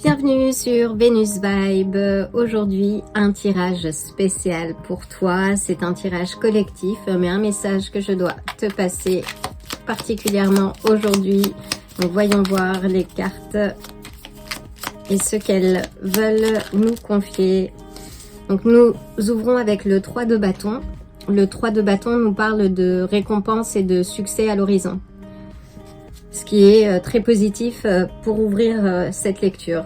Bienvenue sur Venus Vibe. Aujourd'hui, un tirage spécial pour toi. C'est un tirage collectif, mais un message que je dois te passer particulièrement aujourd'hui. Donc voyons voir les cartes et ce qu'elles veulent nous confier. Donc nous ouvrons avec le 3 de bâton. Le 3 de bâton nous parle de récompense et de succès à l'horizon. Ce qui est très positif pour ouvrir cette lecture.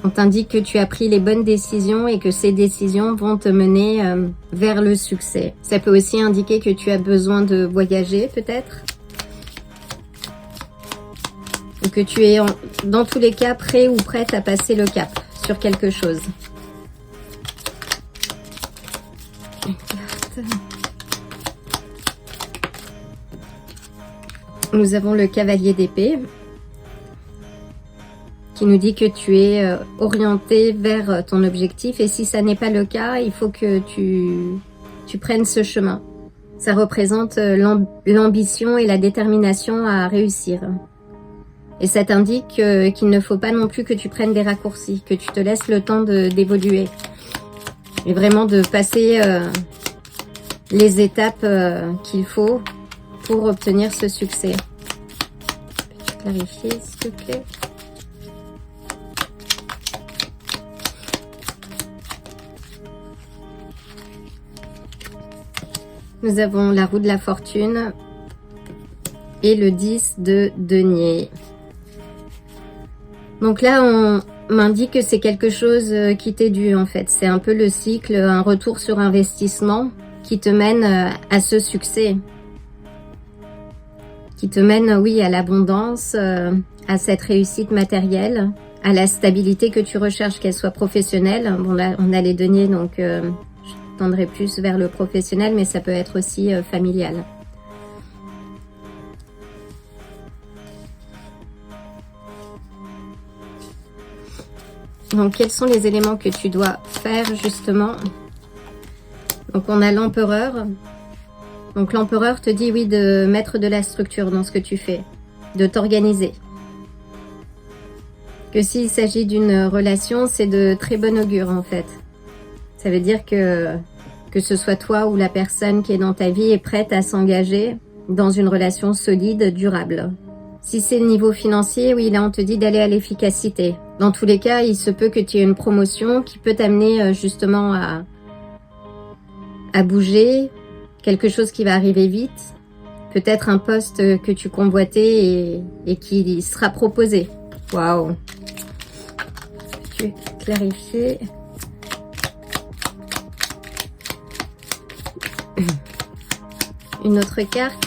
On t'indique que tu as pris les bonnes décisions et que ces décisions vont te mener vers le succès. Ça peut aussi indiquer que tu as besoin de voyager peut-être. Ou que tu es dans tous les cas prêt ou prête à passer le cap sur quelque chose. Une carte. Nous avons le cavalier d'épée qui nous dit que tu es orienté vers ton objectif et si ça n'est pas le cas, il faut que tu prennes ce chemin. Ça représente l'ambition et la détermination à réussir. Et ça t'indique qu'il ne faut pas non plus que tu prennes des raccourcis, que tu te laisses le temps d'évoluer et vraiment de passer les étapes qu'il faut pour obtenir ce succès. Peux-tu clarifier, s'il te plaît? Nous avons la roue de la fortune et le 10 de denier. Donc là, on m'indique que c'est quelque chose qui t'est dû en fait. C'est un peu le cycle, un retour sur investissement qui te mène à ce succès. Qui te mène, oui, à l'abondance, à cette réussite matérielle, à la stabilité que tu recherches, qu'elle soit professionnelle. Bon là, on a les deniers, donc je tendrai plus vers le professionnel, mais ça peut être aussi familial. Donc, quels sont les éléments que tu dois faire, justement? Donc, on a l'empereur. Donc, l'empereur te dit, oui, de mettre de la structure dans ce que tu fais, de t'organiser. Que s'il s'agit d'une relation, c'est de très bon augure, en fait. Ça veut dire que ce soit toi ou la personne qui est dans ta vie est prête à s'engager dans une relation solide, durable. Si c'est le niveau financier, oui, là, on te dit d'aller à l'efficacité. Dans tous les cas, il se peut que tu aies une promotion qui peut t'amener justement à bouger, quelque chose qui va arriver vite, peut-être un poste que tu convoitais et qui sera proposé. Waouh! Peux-tu clarifier? Une autre carte,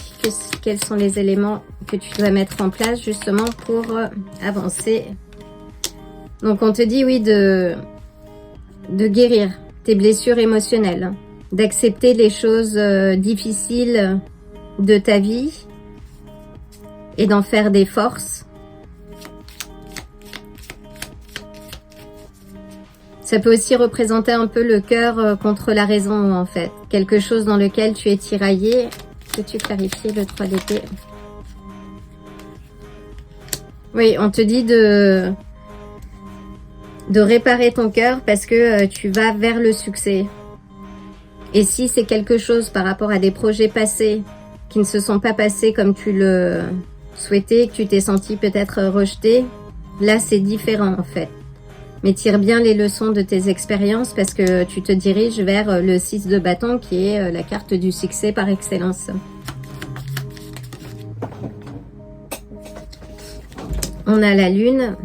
quels sont les éléments que tu dois mettre en place justement pour avancer? Donc on te dit oui de guérir tes blessures émotionnelles, d'accepter les choses difficiles de ta vie et d'en faire des forces. Ça peut aussi représenter un peu le cœur contre la raison en fait, quelque chose dans lequel tu es tiraillé. Peux-tu clarifier le 3 d'épée? Oui, on te dit de réparer ton cœur parce que tu vas vers le succès. Et si c'est quelque chose par rapport à des projets passés qui ne se sont pas passés comme tu le souhaitais, que tu t'es senti peut-être rejeté, là c'est différent en fait. Mais tire bien les leçons de tes expériences parce que tu te diriges vers le 6 de bâton qui est la carte du succès par excellence. On a la lune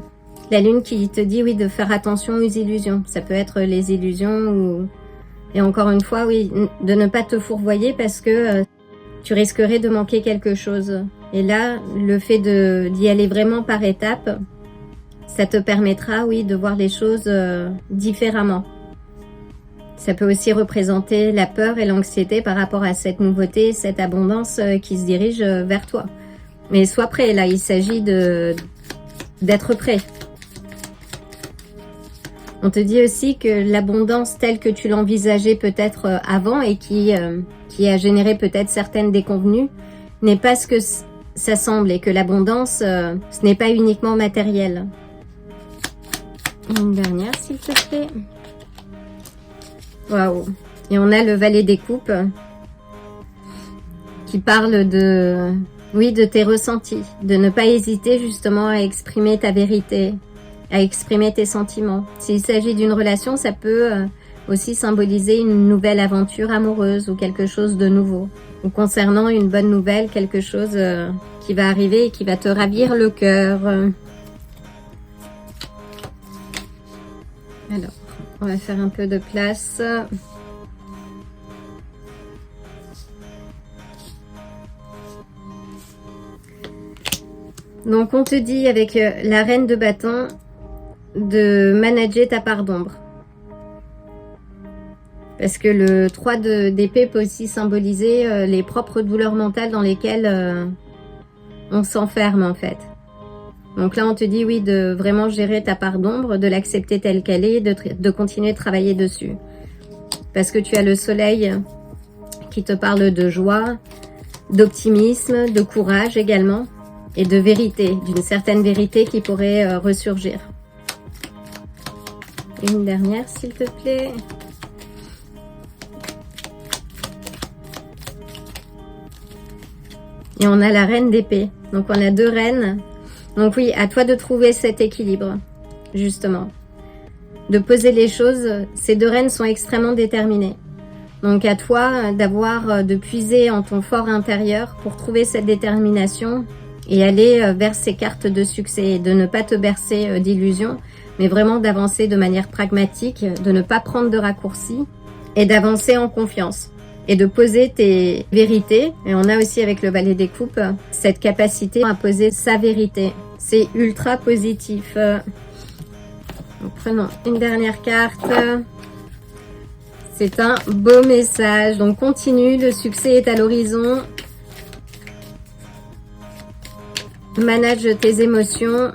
qui te dit oui de faire attention aux illusions. Ça peut être les illusions ou... Et encore une fois, oui, de ne pas te fourvoyer parce que tu risquerais de manquer quelque chose. Et là, le fait d'y aller vraiment par étapes, ça te permettra, oui, de voir les choses différemment. Ça peut aussi représenter la peur et l'anxiété par rapport à cette nouveauté, cette abondance qui se dirige vers toi. Mais sois prêt, là, il s'agit d'être prêt. On te dit aussi que l'abondance telle que tu l'envisageais peut-être avant et qui a généré peut-être certaines déconvenues n'est pas ce ça semble, et que l'abondance, ce n'est pas uniquement matériel. Une dernière, s'il te plaît. Waouh. Et on a le valet des coupes qui parle de, oui, de tes ressentis, de ne pas hésiter justement à exprimer ta vérité, à exprimer tes sentiments. S'il s'agit d'une relation, ça peut aussi symboliser une nouvelle aventure amoureuse ou quelque chose de nouveau. Ou concernant une bonne nouvelle, quelque chose qui va arriver et qui va te ravir le cœur. Alors, on va faire un peu de place. Donc on te dit avec la reine de bâton de manager ta part d'ombre. Parce que le 3 d'épée peut aussi symboliser les propres douleurs mentales dans lesquelles on s'enferme en fait. Donc là on te dit oui de vraiment gérer ta part d'ombre, de l'accepter telle qu'elle est, de continuer de travailler dessus. Parce que tu as le soleil qui te parle de joie, d'optimisme, de courage également. Et de vérité, d'une certaine vérité qui pourrait ressurgir. Une dernière, s'il te plaît. Et on a la reine d'épée. Donc on a 2 reines. Donc oui, à toi de trouver cet équilibre, justement. De poser les choses. Ces 2 reines sont extrêmement déterminées. Donc à toi de puiser en ton fort intérieur pour trouver cette détermination et aller vers ces cartes de succès, et de ne pas te bercer d'illusions, mais vraiment d'avancer de manière pragmatique, de ne pas prendre de raccourcis et d'avancer en confiance et de poser tes vérités. Et on a aussi avec le valet des coupes cette capacité à poser sa vérité. C'est ultra positif. Donc, prenons une dernière carte. C'est un beau message. Donc continue, le succès est à l'horizon. Manage tes émotions,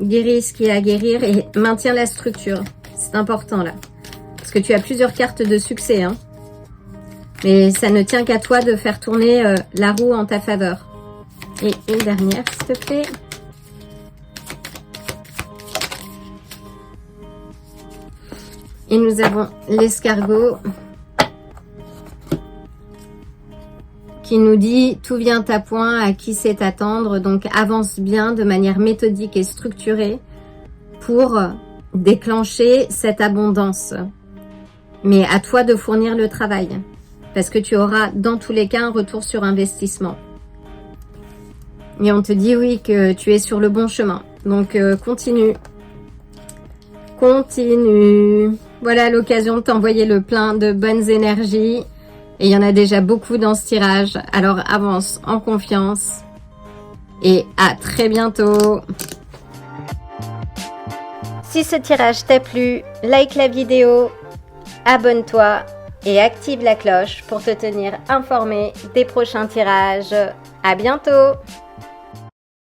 guéris ce qui est à guérir et maintiens la structure. C'est important là. Parce que tu as plusieurs cartes de succès. Hein. Mais ça ne tient qu'à toi de faire tourner la roue en ta faveur. Et une dernière, s'il te plaît. Et nous avons l'escargot qui nous dit tout vient à point, à qui sait attendre, donc avance bien de manière méthodique et structurée pour déclencher cette abondance. Mais à toi de fournir le travail, parce que tu auras dans tous les cas un retour sur investissement. Et on te dit oui que tu es sur le bon chemin, donc continue. Continue. Voilà l'occasion de t'envoyer le plein de bonnes énergies. Et il y en a déjà beaucoup dans ce tirage. Alors avance en confiance. Et à très bientôt. Si ce tirage t'a plu, like la vidéo, abonne-toi et active la cloche pour te tenir informé des prochains tirages. À bientôt!